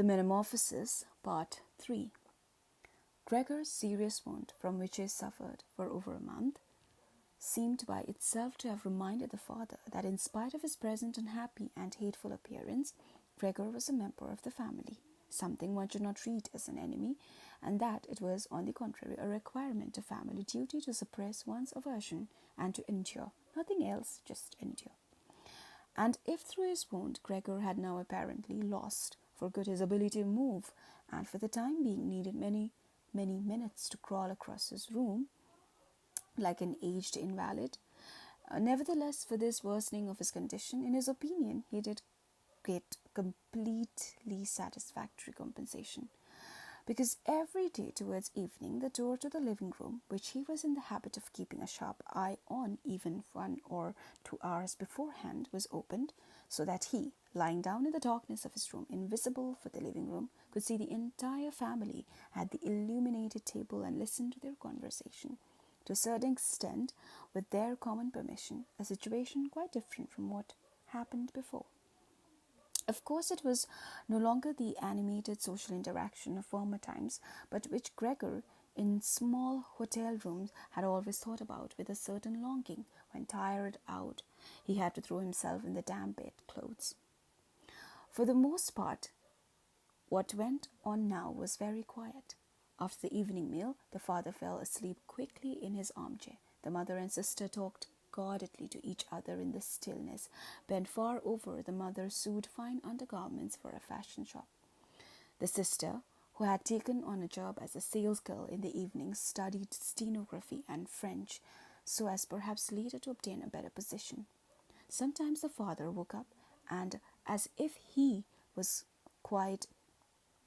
The Metamorphosis, Part 3. Gregor's serious wound, from which he suffered for over a month, seemed by itself to have reminded the father that in spite of his present unhappy and hateful appearance, Gregor was a member of the family, something one should not treat as an enemy, and that it was, on the contrary, a requirement of family duty to suppress one's aversion and to endure, nothing else, just endure. And if through his wound Gregor had now apparently lost for good his ability to move, and for the time being needed many minutes to crawl across his room like an aged invalid, nevertheless, for this worsening of his condition, in his opinion, he did get completely satisfactory compensation. Because every day towards evening, the door to the living room, which he was in the habit of keeping a sharp eye on even 1 or 2 hours beforehand, was opened, so that he, lying down in the darkness of his room, invisible for the living room, could see the entire family at the illuminated table and listen to their conversation, to a certain extent, with their common permission, a situation quite different from what happened before. Of course, it was no longer the animated social interaction of former times, but which Gregor, in small hotel rooms, had always thought about with a certain longing. When tired out, he had to throw himself in the damp bedclothes. For the most part, what went on now was very quiet. After the evening meal, the father fell asleep quickly in his armchair. The mother and sister talked guardedly to each other in the stillness. Bent far over, the mother sewed fine undergarments for a fashion shop. The sister, who had taken on a job as a salesgirl in the evenings, studied stenography and French, so as perhaps later to obtain a better position. Sometimes the father woke up and, as if he was quite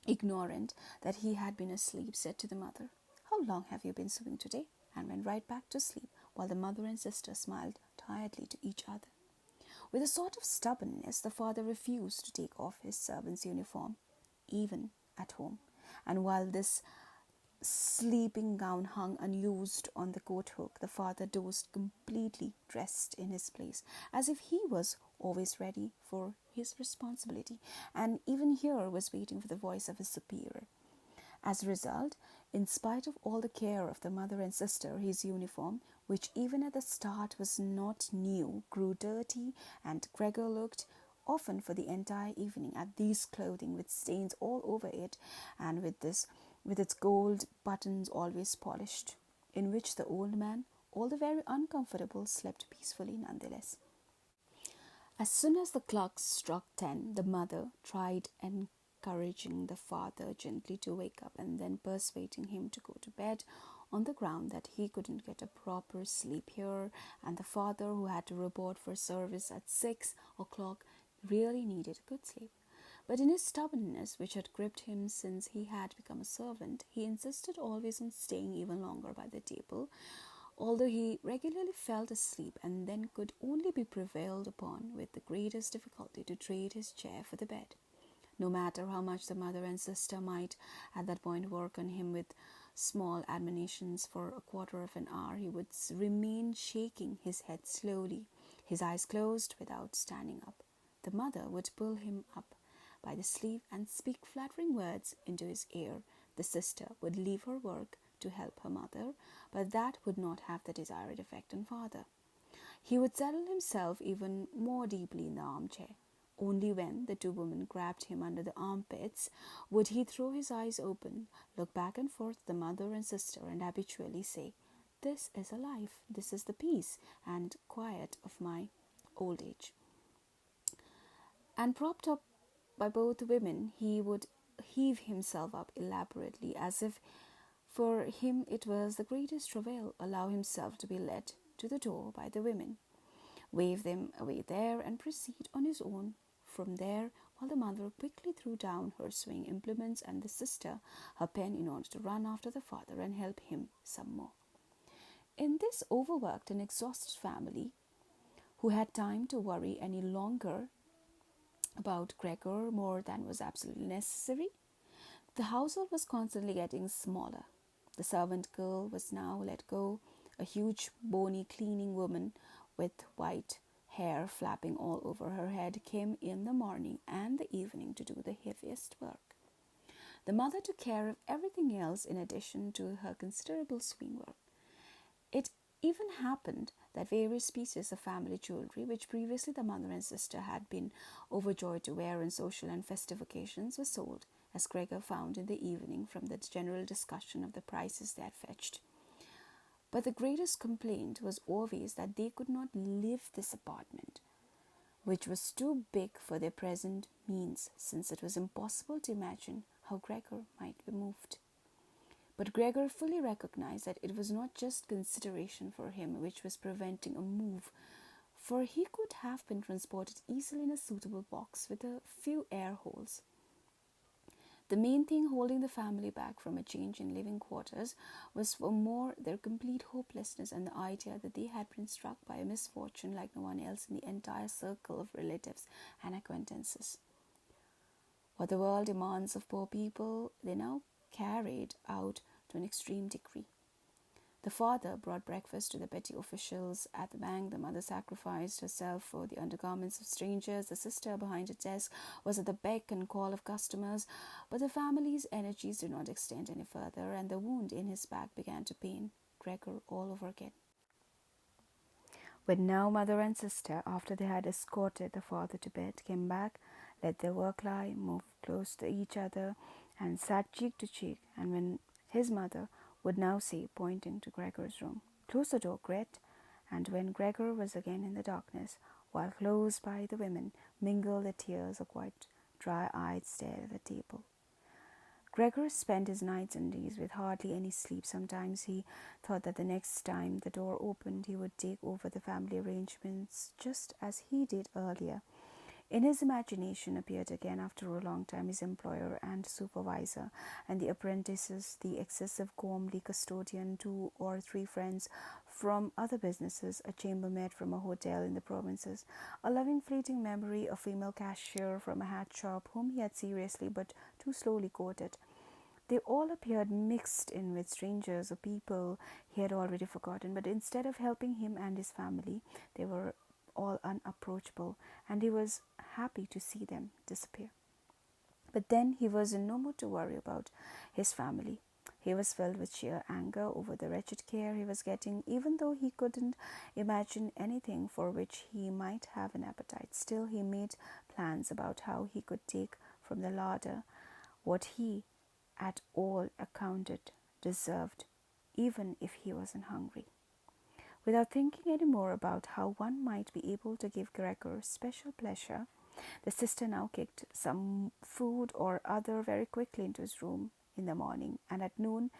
ignorant that he had been asleep, said to the mother, "How long have you been sewing today?" and went right back to sleep, while the mother and sister smiled tiredly to each other. With a sort of stubbornness, the father refused to take off his servant's uniform, even at home, and while this sleeping gown hung unused on the coat hook, the father dozed completely dressed in his place, as if he was always ready for his responsibility, and even here was waiting for the voice of his superior. As a result, in spite of all the care of the mother and sister, his uniform, which even at the start was not new, grew dirty, and Gregor looked often for the entire evening at these clothing with stains all over it, and with its gold buttons always polished, in which the old man, although very uncomfortable, slept peacefully nonetheless. As soon as the clock struck 10, the mother tried encouraging the father gently to wake up and then persuading him to go to bed, on the ground that he couldn't get a proper sleep here, and the father, who had to report for service at 6 o'clock, really needed a good sleep. But in his stubbornness, which had gripped him since he had become a servant, he insisted always on staying even longer by the table, although he regularly fell asleep and then could only be prevailed upon with the greatest difficulty to trade his chair for the bed. No matter how much the mother and sister might at that point work on him with small admonitions for a quarter of an hour, he would remain shaking his head slowly, his eyes closed, without standing up. The mother would pull him up by the sleeve and speak flattering words into his ear. The sister would leave her work to help her mother, but that would not have the desired effect on father. He would settle himself even more deeply in the armchair. Only when the two women grabbed him under the armpits would he throw his eyes open, look back and forth at the mother and sister, and habitually say, "This is a life, this is the peace and quiet of my old age." And propped up by both women, he would heave himself up elaborately, as if for him it was the greatest travail, allow himself to be led to the door by the women, wave them away there, and proceed on his own from there, while the mother quickly threw down her sewing implements and the sister her pen in order to run after the father and help him some more. In this overworked and exhausted family, who had time to worry any longer about Gregor more than was absolutely necessary, the household was constantly getting smaller. The servant girl was now let go, a huge, bony cleaning woman with white hair flapping all over her head came in the morning and the evening to do the heaviest work. The mother took care of everything else in addition to her considerable sewing work. It even happened that various pieces of family jewelry, which previously the mother and sister had been overjoyed to wear on social and festive occasions, were sold, as Gregor found in the evening from the general discussion of the prices they had fetched. But the greatest complaint was always that they could not leave this apartment, which was too big for their present means, since it was impossible to imagine how Gregor might be moved. But Gregor fully recognized that it was not just consideration for him which was preventing a move, for he could have been transported easily in a suitable box with a few air holes. The main thing holding the family back from a change in living quarters was for more their complete hopelessness and the idea that they had been struck by a misfortune like no one else in the entire circle of relatives and acquaintances. What the world demands of poor people, they now carried out to an extreme degree. The father brought breakfast to the petty officials at the bank. The mother sacrificed herself for the undergarments of strangers. The sister, behind a desk, was at the beck and call of customers. But the family's energies did not extend any further, and the wound in his back began to pain Gregor all over again. When now mother and sister, after they had escorted the father to bed, came back, let their work lie, moved close to each other, and sat cheek to cheek, and when his mother would now say, pointing to Gregor's room, "Close the door, Gret," and when Gregor was again in the darkness, while close by the women mingled the tears of quite dry-eyed stare at the table. Gregor spent his nights and days with hardly any sleep. Sometimes he thought that the next time the door opened, he would take over the family arrangements just as he did earlier. In his imagination appeared again, after a long time, his employer and supervisor, and the apprentices, the excessive comely custodian, 2 or 3 friends from other businesses, a chambermaid from a hotel in the provinces, a loving fleeting memory, a female cashier from a hat shop whom he had seriously but too slowly courted. They all appeared mixed in with strangers or people he had already forgotten, but instead of helping him and his family, they were all unapproachable, and he was happy to see them disappear. But then he was in no mood to worry about his family. He was filled with sheer anger over the wretched care he was getting, even though he couldn't imagine anything for which he might have an appetite. Still, he made plans about how he could take from the larder what he at all accounted deserved, even if he wasn't hungry. Without thinking any more about how one might be able to give Gregor special pleasure, the sister now kicked some food or other very quickly into his room in the morning, and at noon,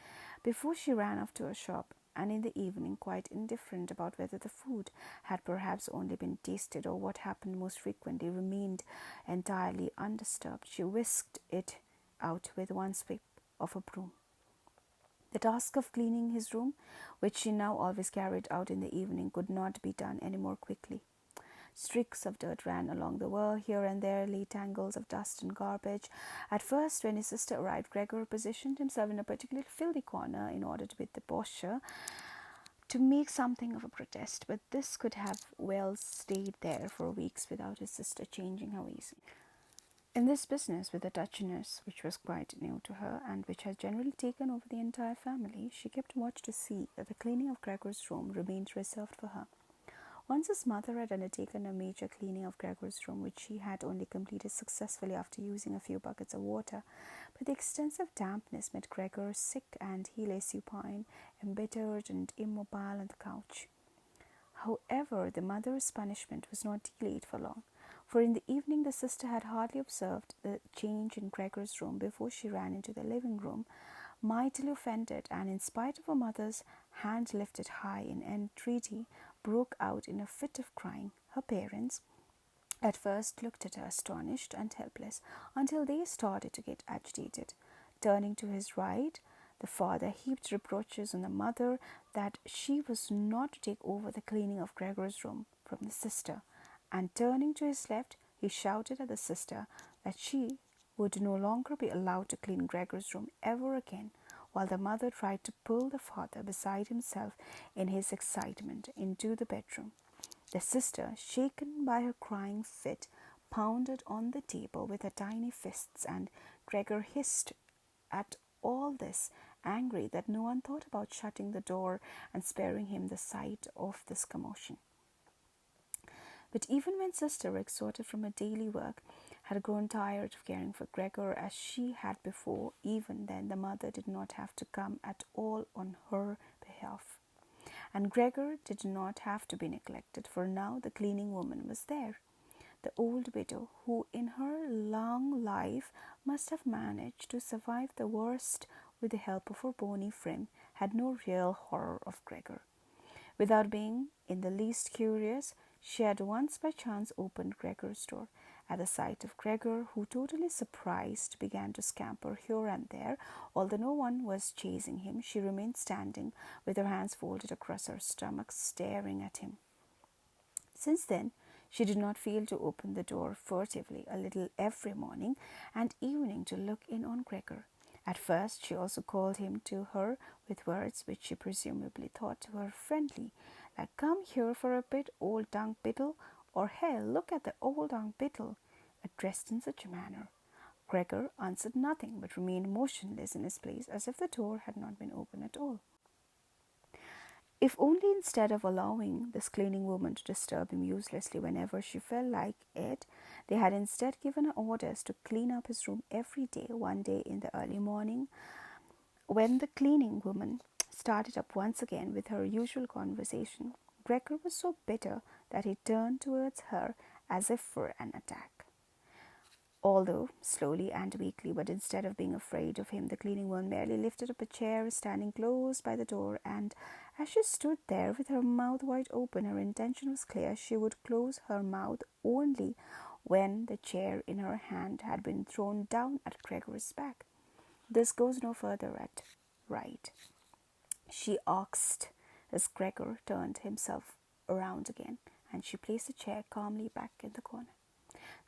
before she ran off to her shop, and in the evening, quite indifferent about whether the food had perhaps only been tasted or what happened most frequently remained entirely undisturbed, she whisked it out with one sweep of a broom. The task of cleaning his room, which she now always carried out in the evening, could not be done any more quickly. Streaks of dirt ran along the wall. Here and there lay tangles of dust and garbage. At first, when his sister arrived, Gregor positioned himself in a particularly filthy corner in order to beat the posture, to make something of a protest, but this could have well stayed there for weeks without his sister changing her ways. In this business with the touchiness, which was quite new to her and which had generally taken over the entire family, she kept watch to see that the cleaning of Gregor's room remained reserved for her. Once his mother had undertaken a major cleaning of Gregor's room, which she had only completed successfully after using a few buckets of water, but the extensive dampness made Gregor sick, and he lay supine, embittered and immobile on the couch. However, the mother's punishment was not delayed for long, for in the evening the sister had hardly observed the change in Gregor's room before she ran into the living room, mightily offended, and in spite of her mother's hand lifted high in entreaty, broke out in a fit of crying. Her parents at first looked at her astonished and helpless, until they started to get agitated. Turning to his right, the father heaped reproaches on the mother that she was not to take over the cleaning of Gregor's room from the sister, and turning to his left, he shouted at the sister that she would no longer be allowed to clean Gregor's room ever again, while the mother tried to pull the father beside himself in his excitement into the bedroom. The sister, shaken by her crying fit, pounded on the table with her tiny fists, and Gregor hissed at all this, angry that no one thought about shutting the door and sparing him the sight of this commotion. But even when Sister, exhausted from her daily work, had grown tired of caring for Gregor as she had before, even then the mother did not have to come at all on her behalf. And Gregor did not have to be neglected, for now the cleaning woman was there. The old widow, who in her long life must have managed to survive the worst with the help of her bony frame, had no real horror of Gregor. Without being in the least curious, she had once by chance opened Gregor's door. At the sight of Gregor, who, totally surprised, began to scamper here and there, although no one was chasing him, she remained standing with her hands folded across her stomach, staring at him. Since then, she did not fail to open the door furtively a little every morning and evening to look in on Gregor. At first, she also called him to her with words which she presumably thought were friendly, like "Come here for a bit, old dung beetle," or "Hey, look at the old dung beetle," addressed in such a manner. Gregor answered nothing, but remained motionless in his place, as if the door had not been opened at all. If only instead of allowing this cleaning woman to disturb him uselessly whenever she felt like it, they had instead given her orders to clean up his room every day. One day in the early morning, when the cleaning woman started up once again with her usual conversation, Gregor was so bitter that he turned towards her as if for an attack. Although slowly and weakly, but instead of being afraid of him, the cleaning woman merely lifted up a chair standing close by the door, and as she stood there with her mouth wide open, her intention was clear. She would close her mouth only when the chair in her hand had been thrown down at Gregor's back. "This goes no further at right," she asked as Gregor turned himself around again, and she placed the chair calmly back in the corner.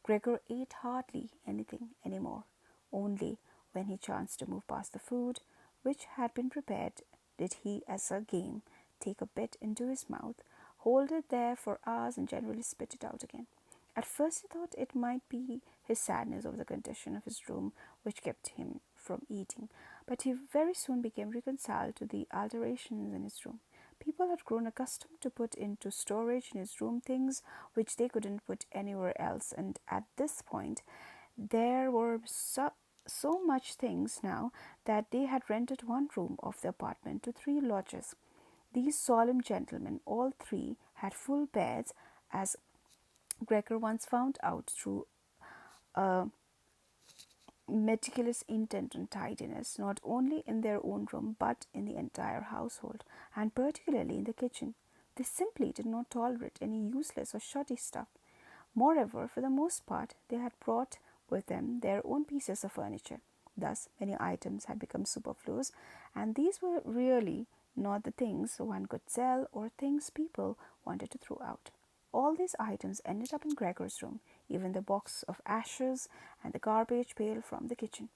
Gregor ate hardly anything anymore. Only when he chanced to move past the food which had been prepared did he, as a game, take a bit into his mouth, hold it there for hours, and generally spit it out again. At first he thought it might be his sadness over the condition of his room which kept him from eating, but he very soon became reconciled to the alterations in his room. People had grown accustomed to put into storage in his room things which they couldn't put anywhere else, and at this point there were so much things now that they had rented one room of the apartment to 3 lodgers. These solemn gentlemen, all 3, had full beds, as Gregor once found out through a meticulous intent on tidiness, not only in their own room but in the entire household, and particularly in the kitchen. They simply did not tolerate any useless or shoddy stuff. Moreover, for the most part, they had brought with them their own pieces of furniture. Thus, many items had become superfluous, and these were really not the things one could sell or things people wanted to throw out. All these items ended up in Gregor's room, even the box of ashes and the garbage pail from the kitchen.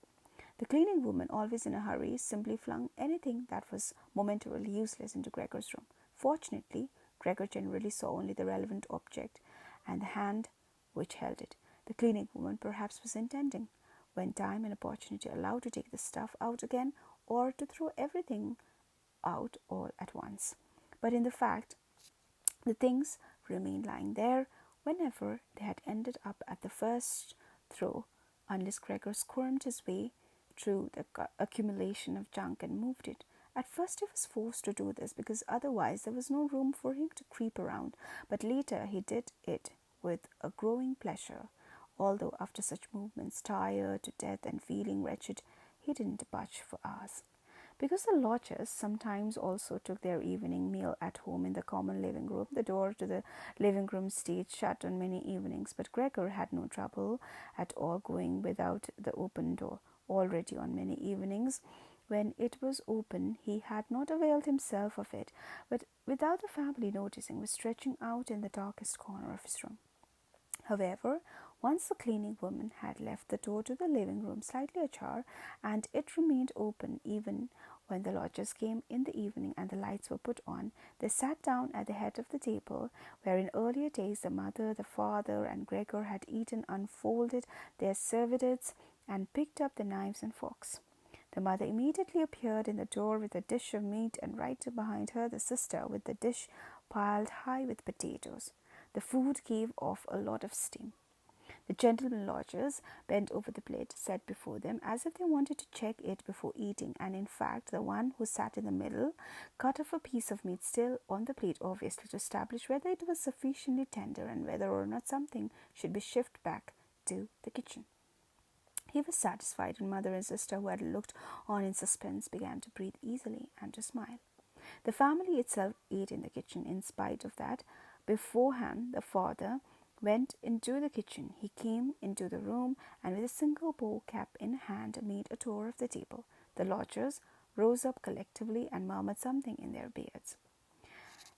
The cleaning woman, always in a hurry, simply flung anything that was momentarily useless into Gregor's room. Fortunately, Gregor generally saw only the relevant object and the hand which held it. The cleaning woman perhaps was intending, when time and opportunity allowed, to take the stuff out again or to throw everything out all at once. But in the fact, the things remained lying there whenever they had ended up at the first throw, unless Gregor squirmed his way through the accumulation of junk and moved it. At first he was forced to do this because otherwise there was no room for him to creep around, but later he did it with a growing pleasure, although after such movements, tired to death and feeling wretched, he didn't budge for hours. Because the lodgers sometimes also took their evening meal at home in the common living room, the door to the living room stayed shut on many evenings, but Gregor had no trouble at all going without the open door. Already on many evenings, when it was open, he had not availed himself of it, but without the family noticing, was stretching out in the darkest corner of his room. However, once the cleaning woman had left the door to the living room slightly ajar, and it remained open even when the lodgers came in the evening and the lights were put on, they sat down at the head of the table, where in earlier days the mother, the father, and Gregor had eaten, unfolded their serviettes, and picked up the knives and forks. The mother immediately appeared in the door with a dish of meat, and right behind her the sister with the dish piled high with potatoes. The food gave off a lot of steam. The gentlemen lodgers bent over the plate set before them as if they wanted to check it before eating, and in fact the one who sat in the middle cut off a piece of meat still on the plate, obviously to establish whether it was sufficiently tender and whether or not something should be shifted back to the kitchen. He was satisfied, and mother and sister, who had looked on in suspense, began to breathe easily and to smile. The family itself ate in the kitchen. In spite of that, beforehand the father went into the kitchen. He came into the room and with a single bowl cap in hand made a tour of the table. The lodgers rose up collectively and murmured something in their beards.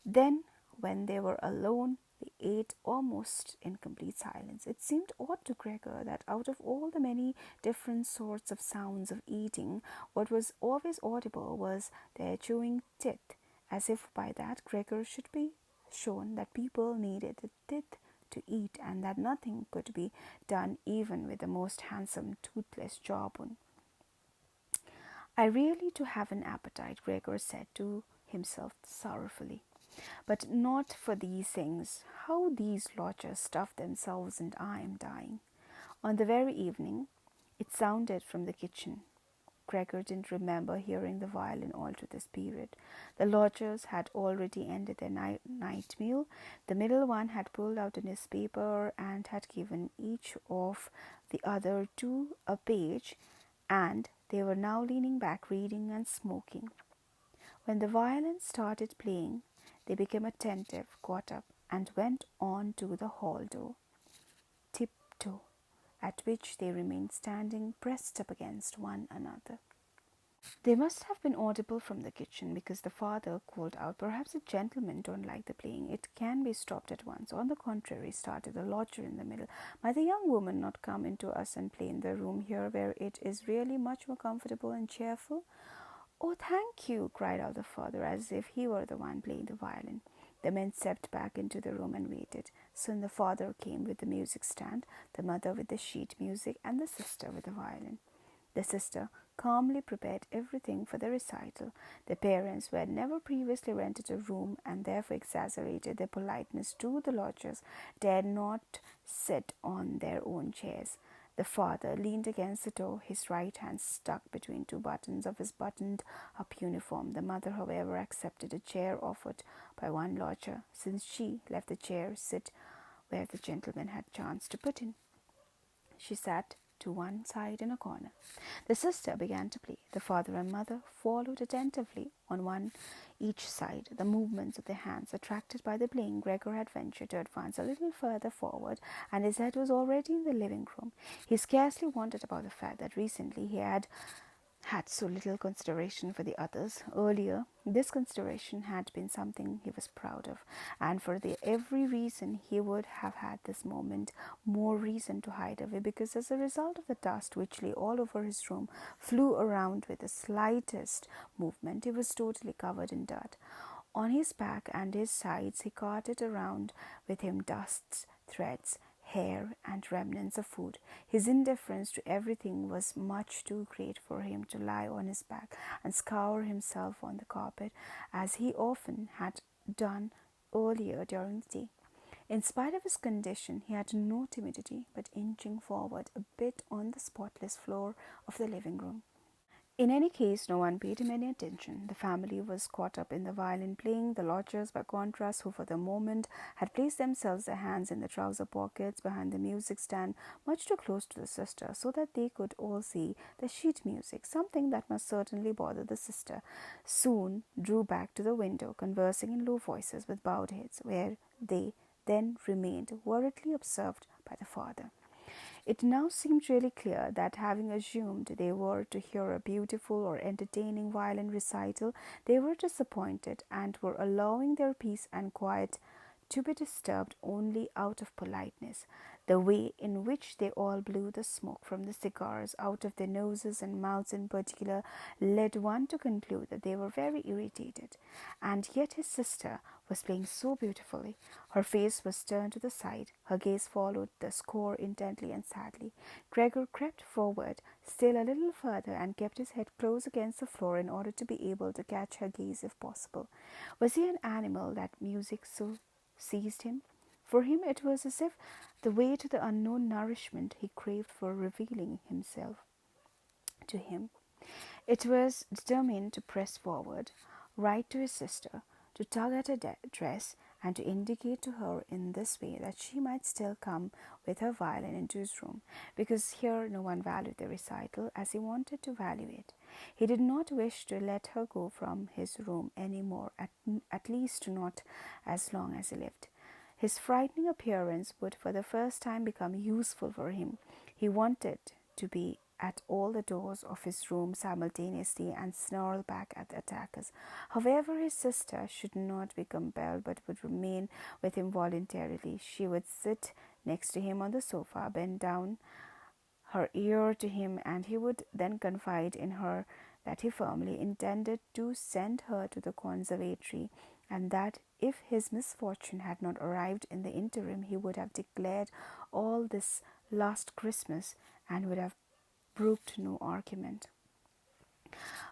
Then, when they were alone, they ate almost in complete silence. It seemed odd to Gregor that out of all the many different sorts of sounds of eating, what was always audible was their chewing teeth, as if by that Gregor should be shown that people needed the teeth to eat, and that nothing could be done even with the most handsome toothless jawbone. I really do have an appetite, Gregor said to himself sorrowfully, but not for these things. How these lodgers stuff themselves, and I am dying. On the very evening it sounded from the kitchen. Gregor didn't remember hearing the violin all through this period. The lodgers had already ended their night meal. The middle one had pulled out a newspaper and had given each of the other two a page, and they were now leaning back, reading and smoking. When the violin started playing, they became attentive, got up, and went on to the hall door, tiptoe, at which they remained standing, pressed up against one another. They must have been audible from the kitchen, because the father called out, "Perhaps the gentlemen don't like the playing. It can be stopped at once." "On the contrary," started the lodger in the middle, "might the young woman not come into us and play in the room here, where it is really much more comfortable and cheerful?" "Oh, thank you," cried out the father, as if he were the one playing the violin. The men stepped back into the room and waited. Soon the father came with the music stand, the mother with the sheet music, and the sister with the violin. The sister calmly prepared everything for the recital. The parents, who had never previously rented a room and therefore exaggerated their politeness to the lodgers, dared not sit on their own chairs. The father leaned against the door, his right hand stuck between two buttons of his buttoned-up uniform. The mother, however, accepted a chair offered by one lodger, since she left the chair sit where the gentleman had chanced to put in. She sat to one side in a corner. The sister began to play. The father and mother followed attentively on one each side. The movements of their hands, attracted by the playing, Gregor had ventured to advance a little further forward, and his head was already in the living room. He scarcely wondered about the fact that recently he had so little consideration for the others. Earlier, this consideration had been something he was proud of, and for every reason he would have had this moment more reason to hide away, because as a result of the dust which lay all over his room, flew around with the slightest movement, he was totally covered in dirt. On his back and his sides he carted around with him dusts, threads, hair, and remnants of food. His indifference to everything was much too great for him to lie on his back and scour himself on the carpet, as he often had done earlier during the day. In spite of his condition, he had no timidity, but inching forward a bit on the spotless floor of the living room. In any case, no one paid him any attention. The family was caught up in the violin playing. The lodgers, by contrast, who for the moment had placed themselves, their hands in the trouser pockets behind the music stand, much too close to the sister, so that they could all see the sheet music, something that must certainly bother the sister, soon drew back to the window, conversing in low voices with bowed heads, where they then remained worriedly observed by the father. It now seemed really clear that, having assumed they were to hear a beautiful or entertaining violin recital, they were disappointed, and were allowing their peace and quiet to be disturbed only out of politeness. The way in which they all blew the smoke from the cigars out of their noses and mouths in particular led one to conclude that they were very irritated. And yet his sister was playing so beautifully. Her face was turned to the side. Her gaze followed the score intently and sadly. Gregor crept forward still a little further and kept his head close against the floor in order to be able to catch her gaze if possible. Was he an animal that music so seized him? For him it was as if the way to the unknown nourishment he craved for revealing himself to him. It was determined to press forward, write to his sister, to tug at her dress, and to indicate to her in this way that she might still come with her violin into his room, because here no one valued the recital as he wanted to value it. He did not wish to let her go from his room any more, at least not as long as he lived. His frightening appearance would for the first time become useful for him. He wanted to be at all the doors of his room simultaneously and snarl back at the attackers. However, his sister should not be compelled but would remain with him voluntarily. She would sit next to him on the sofa, bend down her ear to him, and he would then confide in her that he firmly intended to send her to the conservatory, and that if his misfortune had not arrived in the interim, he would have declared all this last Christmas and would have brooked no argument.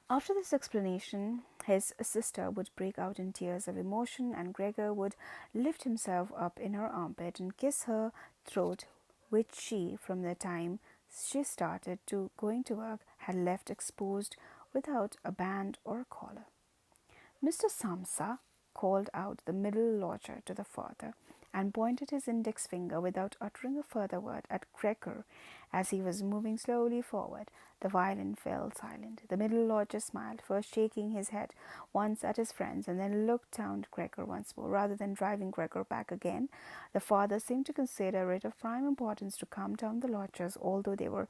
After this explanation, his sister would break out in tears of emotion, and Gregor would lift himself up in her armpit and kiss her throat, which she, from the time she started to going to work, had left exposed without a band or a collar. Mr. Samsa called out the middle lodger to the father and pointed his index finger without uttering a further word at Gregor as he was moving slowly forward. The violin fell silent. The middle lodger smiled, first shaking his head once at his friends and then looked down at Gregor once more. Rather than driving Gregor back again, the father seemed to consider it of prime importance to calm down the lodgers, although they were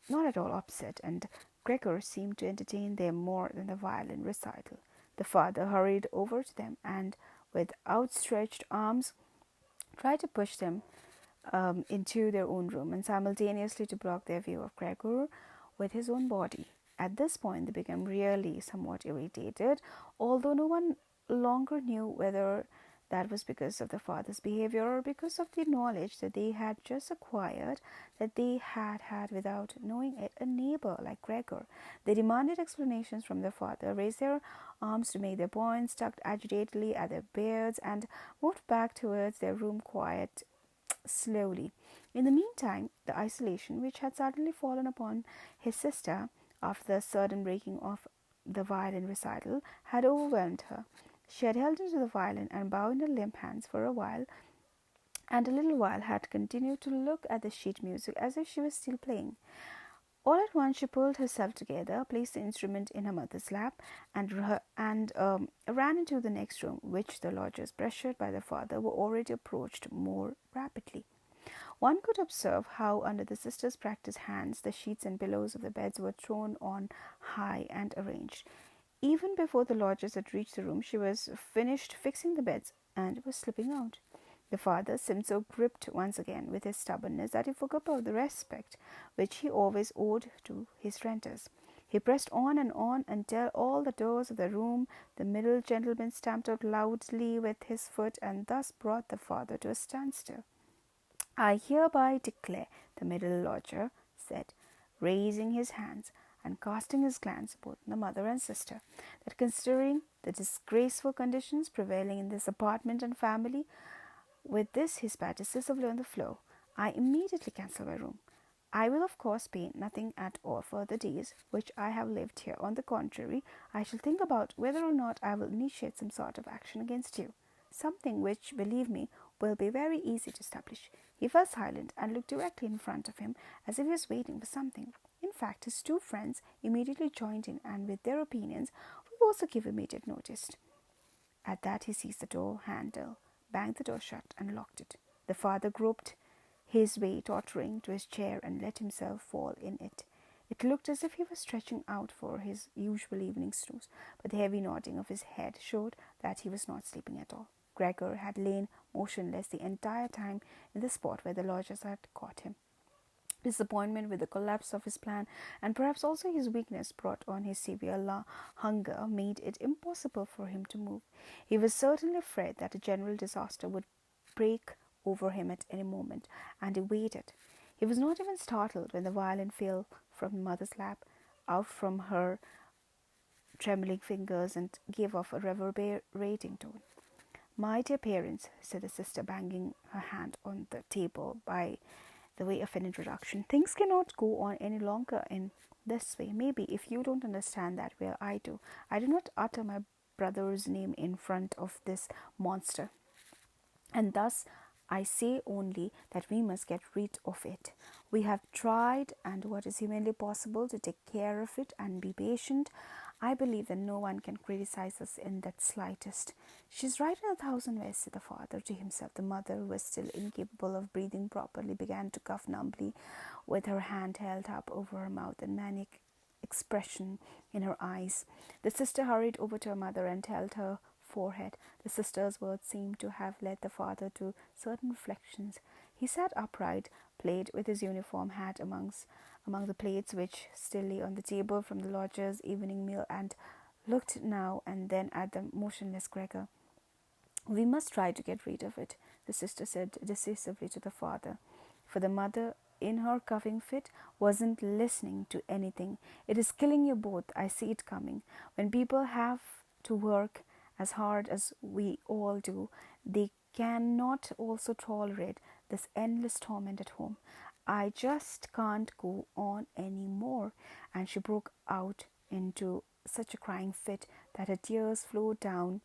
not at all upset, and Gregor seemed to entertain them more than the violin recital. The father hurried over to them and, with outstretched arms, tried to push them into their own room and simultaneously to block their view of Gregor with his own body. At this point, they became really somewhat irritated, although no one longer knew whether that was because of the father's behavior or because of the knowledge that they had just acquired, that they had had without knowing it, a neighbor like Gregor. They demanded explanations from their father, raised their arms to make their points, tugged agitatedly at their beards, and moved back towards their room quite slowly. In the meantime, the isolation which had suddenly fallen upon his sister after the sudden breaking of the violin recital had overwhelmed her. She had held into the violin and bowed her limp hands for a while, and a little while had continued to look at the sheet music as if she was still playing. All at once she pulled herself together, placed the instrument in her mother's lap, and ran into the next room, which the lodgers, pressured by the father, were already approached more rapidly. One could observe how under the sisters' practiced hands the sheets and pillows of the beds were thrown on high and arranged. Even before the lodgers had reached the room, she was finished fixing the beds and was slipping out. The father seemed so gripped once again with his stubbornness that he forgot about the respect which he always owed to his renters. He pressed on until all the doors of the room, the middle gentleman stamped out loudly with his foot and thus brought the father to a standstill. "I hereby declare," the middle lodger said, raising his hands and casting his glance both on the mother and sister, "that considering the disgraceful conditions prevailing in this apartment and family," with this he spat decisively on the floor, "I immediately cancel my room. I will of course pay nothing at all for the days which I have lived here. On the contrary, I shall think about whether or not I will initiate some sort of action against you, something which, believe me, will be very easy to establish." He fell silent and looked directly in front of him as if he was waiting for something. In fact, his two friends immediately joined in, and with their opinions would also give immediate notice. At that he seized the door handle, banged the door shut, and locked it. The father groped his way, tottering to his chair, and let himself fall in it. It looked as if he was stretching out for his usual evening snooze, but the heavy nodding of his head showed that he was not sleeping at all. Gregor had lain motionless the entire time in the spot where the lodgers had caught him. Disappointment with the collapse of his plan, and perhaps also his weakness brought on his severe hunger, made it impossible for him to move. He was certainly afraid that a general disaster would break over him at any moment, and he waited. He was not even startled when the violin fell from mother's lap, out from her trembling fingers, and gave off a reverberating tone. "My dear parents," said the sister, banging her hand on the table by the way of an introduction, "things cannot go on any longer in this way. Maybe if you don't understand that, well, I do. I do not utter my brother's name in front of this monster. And thus I say only that we must get rid of it. We have tried, and what is humanly possible, to take care of it and be patient. I believe that no one can criticize us in that slightest." "She's right in 1,000 ways," said the father to himself. The mother, who was still incapable of breathing properly, began to cough numbly, with her hand held up over her mouth and maniac expression in her eyes. The sister hurried over to her mother and held her forehead. The sister's words seemed to have led the father to certain reflections. He sat upright, played with his uniform hat among the plates which still lay on the table from the lodger's evening meal, and looked now and then at the motionless Gregor. "We must try to get rid of it," the sister said decisively to the father, for the mother, in her coughing fit, wasn't listening to anything. "It is killing you both. I see it coming. When people have to work as hard as we all do, they cannot also tolerate this endless torment at home. I just can't go on any more." And she broke out into such a crying fit that her tears flowed down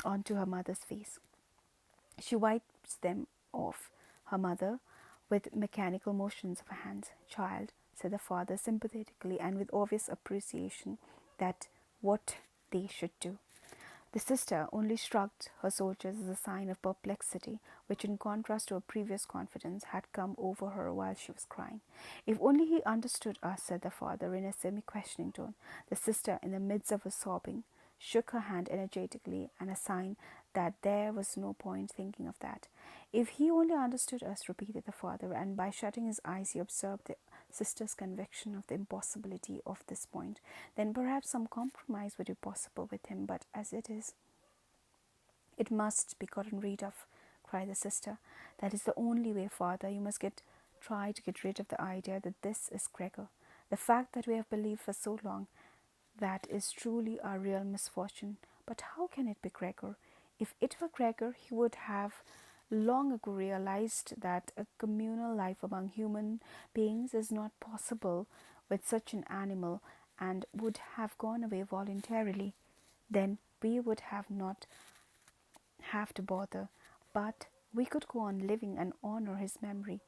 onto her mother's face. She wiped them off, her mother, with mechanical motions of her hands. "Child," said the father sympathetically and with obvious appreciation that what they should do. The sister only shrugged her shoulders as a sign of perplexity, which, in contrast to her previous confidence, had come over her while she was crying. "If only he understood us," said the father in a semi-questioning tone. The sister, in the midst of her sobbing, shook her hand energetically, and a sign that there was no point thinking of that. "If he only understood us," repeated the father, and by shutting his eyes he observed the sister's conviction of the impossibility of this point. "Then perhaps some compromise would be possible with him, but as it is, it must be gotten rid of," cried the sister. "That is the only way, father. You must try to get rid of the idea that this is Gregor. The fact that we have believed for so long, that is truly our real misfortune. But how can it be Gregor? If it were Gregor, he would have long ago realized that a communal life among human beings is not possible with such an animal, and would have gone away voluntarily. Then we would not have to bother, but we could go on living and honor his memory.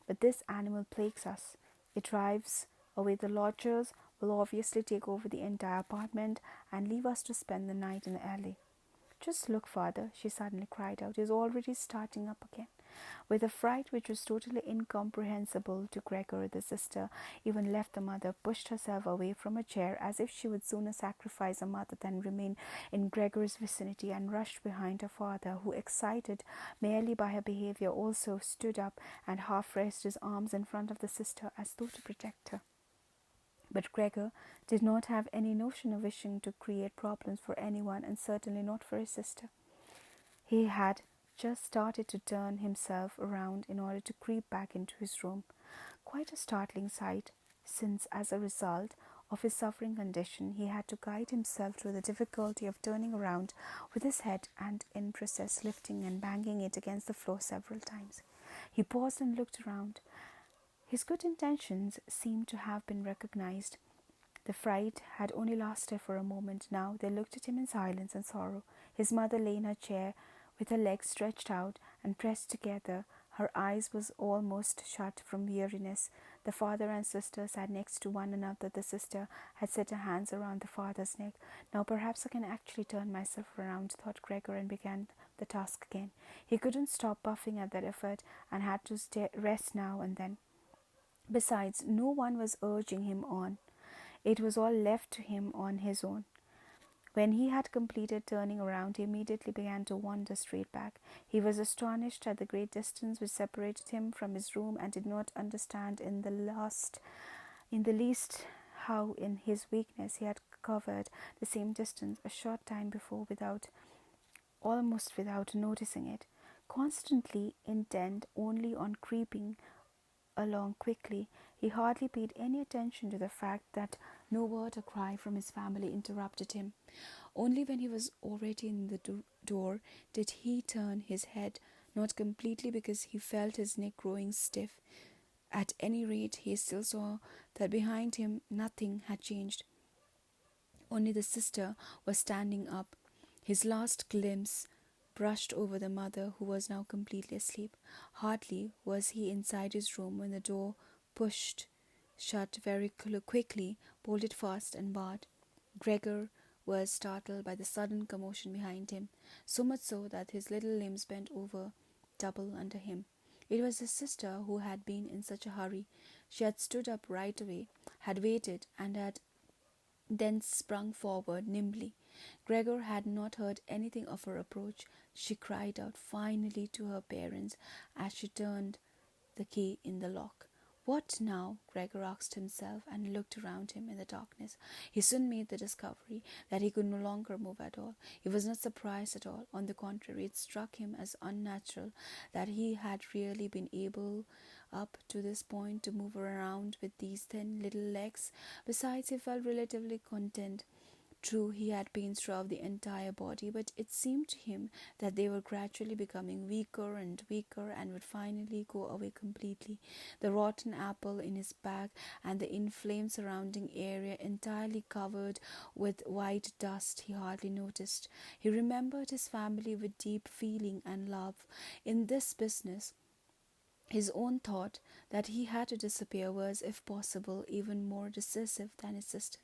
But this animal plagues us. It drives away the lodgers, will obviously take over the entire apartment, and leave us to spend the night in the alley. Just look, father," she suddenly cried out. "He's already starting up again." With a fright which was totally incomprehensible to Gregor, the sister even left the mother, pushed herself away from her chair as if she would sooner sacrifice her mother than remain in Gregor's vicinity, and rushed behind her father, who, excited merely by her behavior, also stood up and half raised his arms in front of the sister as though to protect her. But Gregor did not have any notion of wishing to create problems for anyone, and certainly not for his sister. He had just started to turn himself around in order to creep back into his room. Quite a startling sight, since as a result of his suffering condition he had to guide himself through the difficulty of turning around with his head, and in process lifting and banging it against the floor several times. He paused and looked around. His good intentions seemed to have been recognized. The fright had only lasted for a moment. Now they looked at him in silence and sorrow. His mother lay in her chair with her legs stretched out and pressed together. Her eyes was almost shut from weariness. The father and sister sat next to one another. The sister had set her hands around the father's neck. "Now perhaps I can actually turn myself around," thought Gregor, and began the task again. He couldn't stop puffing at that effort, and had to rest now and then. Besides, no one was urging him on. It was all left to him on his own. When he had completed turning around, he immediately began to wander straight back. He was astonished at the great distance which separated him from his room, and did not understand in the least how in his weakness he had covered the same distance a short time before almost without noticing it, constantly intent only on creeping along quickly. He hardly paid any attention to the fact that no word or cry from his family interrupted him. Only when he was already in the door did he turn his head, not completely because he felt his neck growing stiff. At any rate, he still saw that behind him nothing had changed. Only the sister was standing up. His last glimpse brushed over the mother, who was now completely asleep. Hardly was he inside his room when the door pushed shut very quickly, bolted fast and barred. Gregor was startled by the sudden commotion behind him, so much so that his little limbs bent over double under him. It was his sister who had been in such a hurry. She had stood up right away, had waited, and had then sprung forward nimbly. Gregor had not heard anything of her approach. She cried out finally to her parents as she turned the key in the lock. What now? Gregor asked himself, and looked around him in the darkness. He soon made the discovery that he could no longer move at all. He was not surprised at all. On the contrary, it struck him as unnatural that he had really been able up to this point to move around with these thin little legs. Besides, he felt relatively content. True, he had pains throughout the entire body, but it seemed to him that they were gradually becoming weaker and weaker, and would finally go away completely. The rotten apple in his back and the inflamed surrounding area entirely covered with white dust he hardly noticed. He remembered his family with deep feeling and love. In this business, his own thought that he had to disappear was, if possible, even more decisive than his sister's.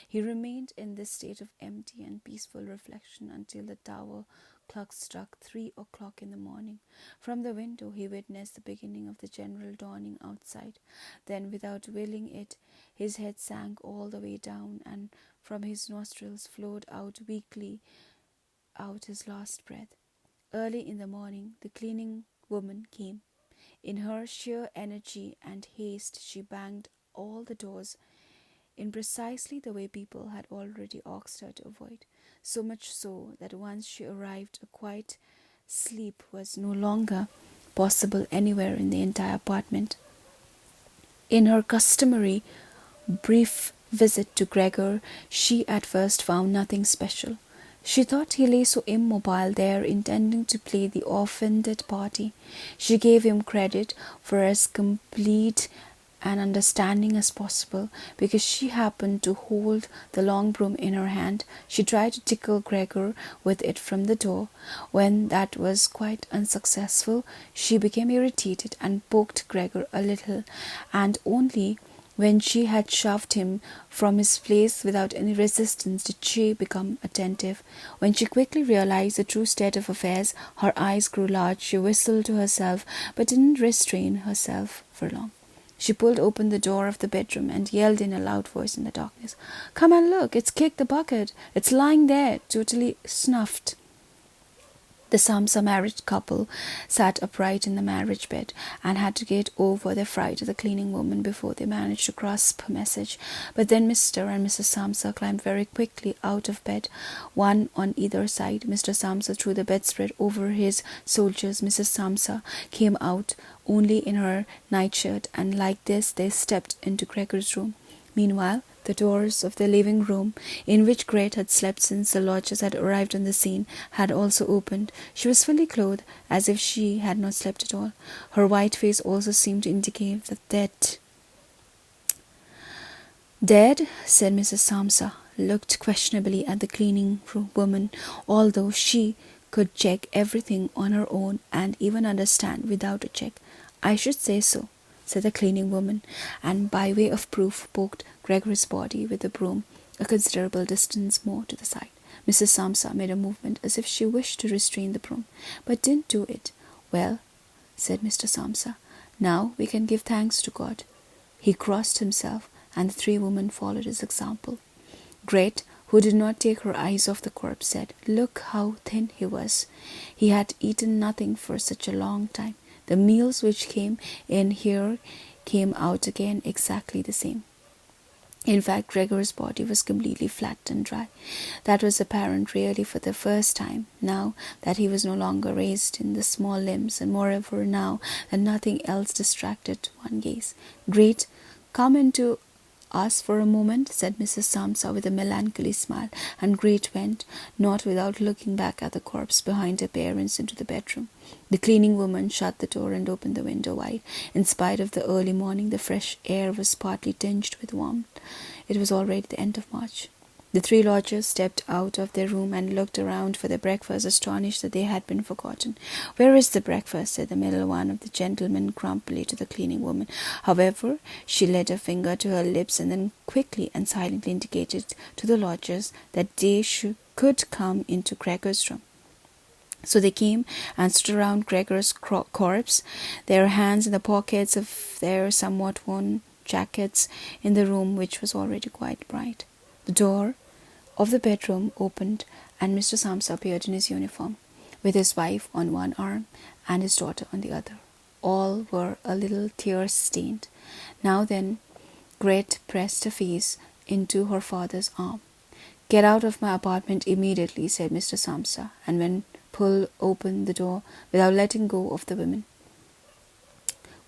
He remained in this state of empty and peaceful reflection until the tower clock struck 3 o'clock in the morning. From the window he witnessed the beginning of the general dawning outside. Then, without willing it, his head sank all the way down, and from his nostrils flowed out weakly out his last breath. Early in the morning the cleaning woman came. In her sheer energy and haste she banged all the doors in precisely the way people had already asked her to avoid, so much so that once she arrived a quiet sleep was no longer possible anywhere in the entire apartment. In her customary brief visit to Gregor, she at first found nothing special. She thought he lay so immobile there, intending to play the offended party. She gave him credit for as complete and understanding as possible, because she happened to hold the long broom in her hand. She tried to tickle Gregor with it from the door. When that was quite unsuccessful, she became irritated and poked Gregor a little, and only when she had shoved him from his place without any resistance did she become attentive. When she quickly realized the true state of affairs, her eyes grew large. She whistled to herself, but didn't restrain herself for long. She pulled open the door of the bedroom and yelled in a loud voice in the darkness, "Come and look, it's kicked the bucket. It's lying there, totally snuffed." The Samsa married couple sat upright in the marriage bed and had to get over their fright of the cleaning woman before they managed to grasp her message. But then Mr. and Mrs. Samsa climbed very quickly out of bed, one on either side. Mr. Samsa threw the bedspread over his soldiers. Mrs. Samsa came out only in her nightshirt, and like this they stepped into Gregor's room. Meanwhile, the doors of the living room, in which Gret had slept since the lodgers had arrived on the scene, had also opened. She was fully clothed, as if she had not slept at all. Her white face also seemed to indicate that "Dead?" said Mrs. Samsa, looked questionably at the cleaning woman, although she could check everything on her own and even understand without a check. "I should say so," said the cleaning woman, and by way of proof poked Gregor's body with the broom a considerable distance more to the side. Mrs. Samsa made a movement as if she wished to restrain the broom, but didn't do it. "Well," said Mr. Samsa, "now we can give thanks to God." He crossed himself, and the three women followed his example. Gret who did not take her eyes off the corpse, said, "Look how thin he was. He had eaten nothing for such a long time. The meals which came in here came out again exactly the same." In fact, Gregor's body was completely flat and dry. That was apparent really for the first time, now that he was no longer raised in the small limbs, and moreover now that nothing else distracted one gaze. "Great, come into us for a moment," said Mrs. Samsa with a melancholy smile, and Great went, not without looking back at the corpse behind her parents, into the bedroom. The cleaning woman shut the door and opened the window wide. In spite of the early morning, the fresh air was partly tinged with warmth. It was already the end of March. The three lodgers stepped out of their room and looked around for their breakfast, astonished that they had been forgotten. "Where is the breakfast?" said the middle one of the gentlemen grumpily to the cleaning woman. However, she laid her finger to her lips and then quickly and silently indicated to the lodgers that they could come into Gregor's room. So they came and stood around Gregor's corpse, their hands in the pockets of their somewhat worn jackets, in the room which was already quite bright. The door of the bedroom opened, and Mr. Samsa appeared in his uniform, with his wife on one arm and his daughter on the other. All were a little tear-stained. Now then, Gret pressed her face into her father's arm. "Get out of my apartment immediately," said Mr. Samsa, and then pulled open the door without letting go of the women.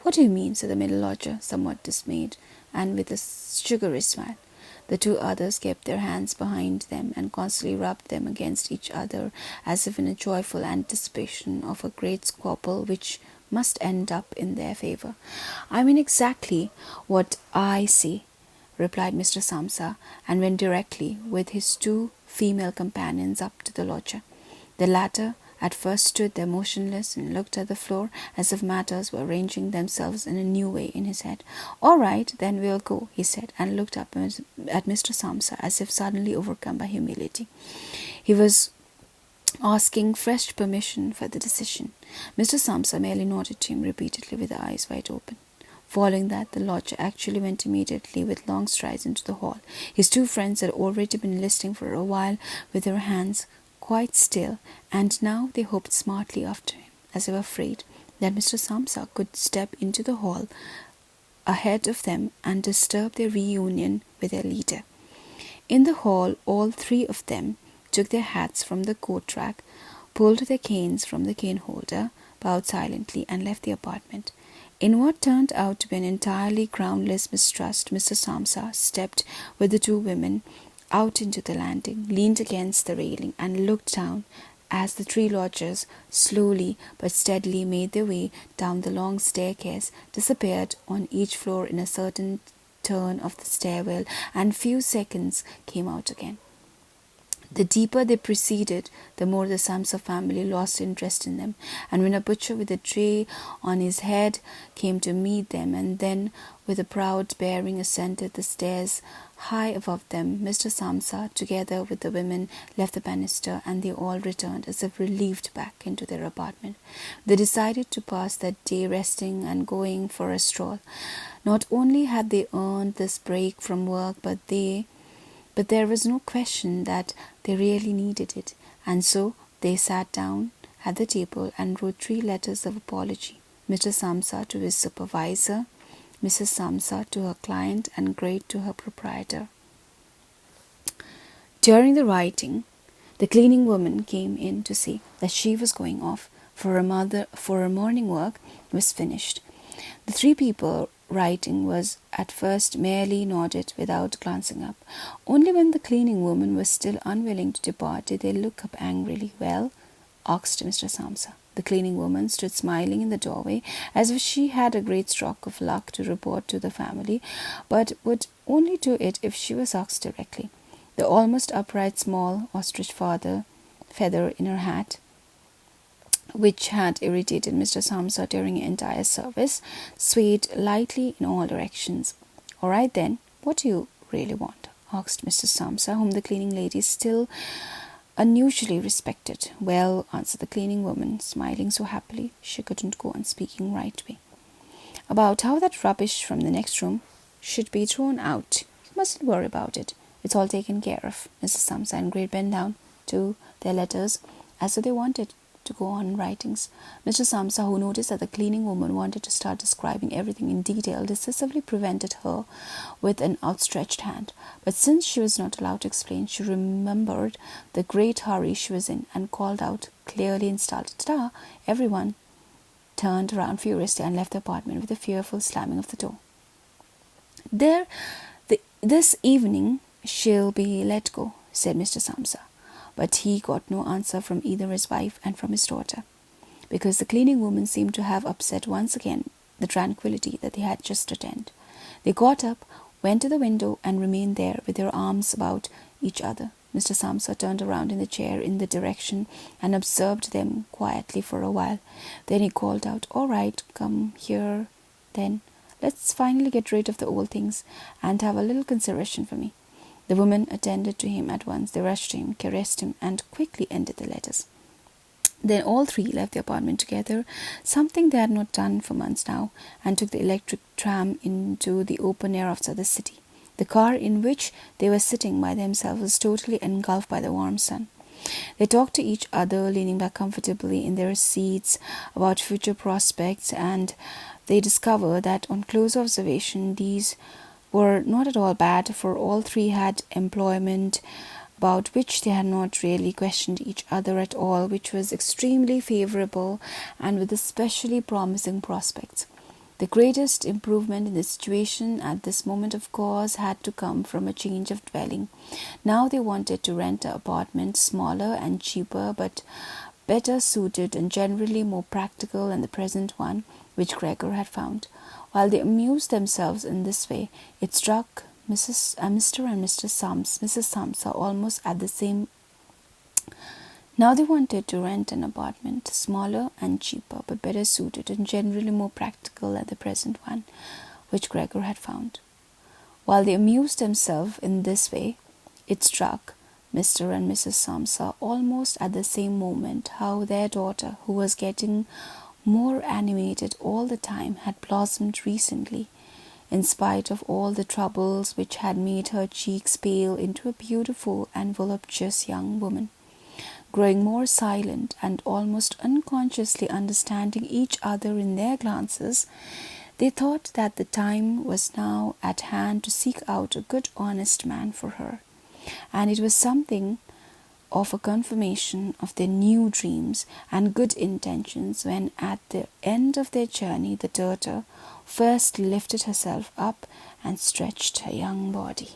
"What do you mean?" said the middle lodger, somewhat dismayed, and with a sugary smile. The two others kept their hands behind them and constantly rubbed them against each other, as if in a joyful anticipation of a great squabble which must end up in their favour. "I mean exactly what I say," replied Mr. Samsa, and went directly with his two female companions up to the lodger. The latter at first stood there motionless and looked at the floor, as if matters were arranging themselves in a new way in his head. "All right, then we'll go," he said, and looked up at Mr. Samsa as if suddenly overcome by humility. He was asking fresh permission for the decision. Mr. Samsa merely nodded to him repeatedly with the eyes wide open. Following that, the lodger actually went immediately with long strides into the hall. His two friends had already been listening for a while with their hands quite still, and now they hopped smartly after him, as if afraid that Mr. Samsa could step into the hall ahead of them and disturb their reunion with their leader. In the hall, all three of them took their hats from the coat rack, pulled their canes from the cane holder, bowed silently, and left the apartment. In what turned out to be an entirely groundless mistrust, Mr. Samsa stepped with the two women out into the landing, leaned against the railing, and looked down as the three lodgers slowly but steadily made their way down the long staircase, disappeared on each floor in a certain turn of the stairwell, and few seconds came out again. The deeper they proceeded, the more the Samsa family lost interest in them, and when a butcher with a tray on his head came to meet them, and then with a proud bearing ascended the stairs high above them, Mr. Samsa, together with the women, left the banister, and they all returned as if relieved back into their apartment. They decided to pass that day resting and going for a stroll. Not only had they earned this break from work, but there was no question that they really needed it, and so they sat down at the table and wrote 3 letters of apology. Mr. Samsa to his supervisor, Mrs. Samsa to her client, and Great to her proprietor. During the writing, the cleaning woman came in to say that she was going off, for her morning work was finished. The 3 people writing was at first merely nodded without glancing up. Only when the cleaning woman was still unwilling to depart did they look up angrily. "Well?" asked Mr. Samsa. The cleaning woman stood smiling in the doorway, as if she had a great stroke of luck to report to the family, but would only do it if she was asked directly. The almost upright small ostrich feather in her hat, which had irritated Mr. Samsa during the entire service, swayed lightly in all directions. "All right then, what do you really want?" asked Mr. Samsa, whom the cleaning lady still unusually respected. "Well," answered the cleaning woman, smiling so happily she couldn't go on speaking right away, "about how that rubbish from the next room should be thrown out. You mustn't worry about it. It's all taken care of." Mrs. Samsa and Great bent down to their letters as though they wanted to go on writings. Mr. Samsa, who noticed that the cleaning woman wanted to start describing everything in detail, decisively prevented her with an outstretched hand. But since she was not allowed to explain, she remembered the great hurry she was in and called out clearly and startled, "Ta-ta!" Everyone turned around furiously and left the apartment with a fearful slamming of the door. This evening she'll be let go," said Mr. Samsa. But he got no answer from either his wife and from his daughter, because the cleaning woman seemed to have upset once again the tranquillity that they had just attained. They got up, went to the window, and remained there with their arms about each other. Mr. Samsa turned around in the chair in the direction and observed them quietly for a while. Then he called out, "All right, come here then. Let's finally get rid of the old things and have a little consideration for me." The woman attended to him at once. They rushed to him, caressed him, and quickly ended the letters. Then all three left the apartment together, something they had not done for months now, and took the electric tram into the open air outside the city. The car in which they were sitting by themselves was totally engulfed by the warm sun. They talked to each other, leaning back comfortably in their seats, about future prospects, and they discovered that on close observation these were not at all bad, for all three had employment about which they had not really questioned each other at all, which was extremely favourable and with especially promising prospects. The greatest improvement in the situation at this moment, of course, had to come from a change of dwelling. Now they wanted to rent an apartment, smaller and cheaper, but better suited and generally more practical than the present one, which Gregor had found. While they amused themselves in this way, it struck Mr. and Mrs. Samsa almost at the same. Now they wanted to rent an apartment, smaller and cheaper, but better suited and generally more practical than the present one, which Gregor had found. While they amused themselves in this way, it struck Mr. and Mrs. Samsa almost at the same moment how their daughter, who was getting more animated all the time, had blossomed recently, in spite of all the troubles which had made her cheeks pale, into a beautiful and voluptuous young woman. Growing more silent and almost unconsciously understanding each other in their glances, they thought that the time was now at hand to seek out a good honest man for her, and it was something of a confirmation of their new dreams and good intentions when at the end of their journey the daughter first lifted herself up and stretched her young body.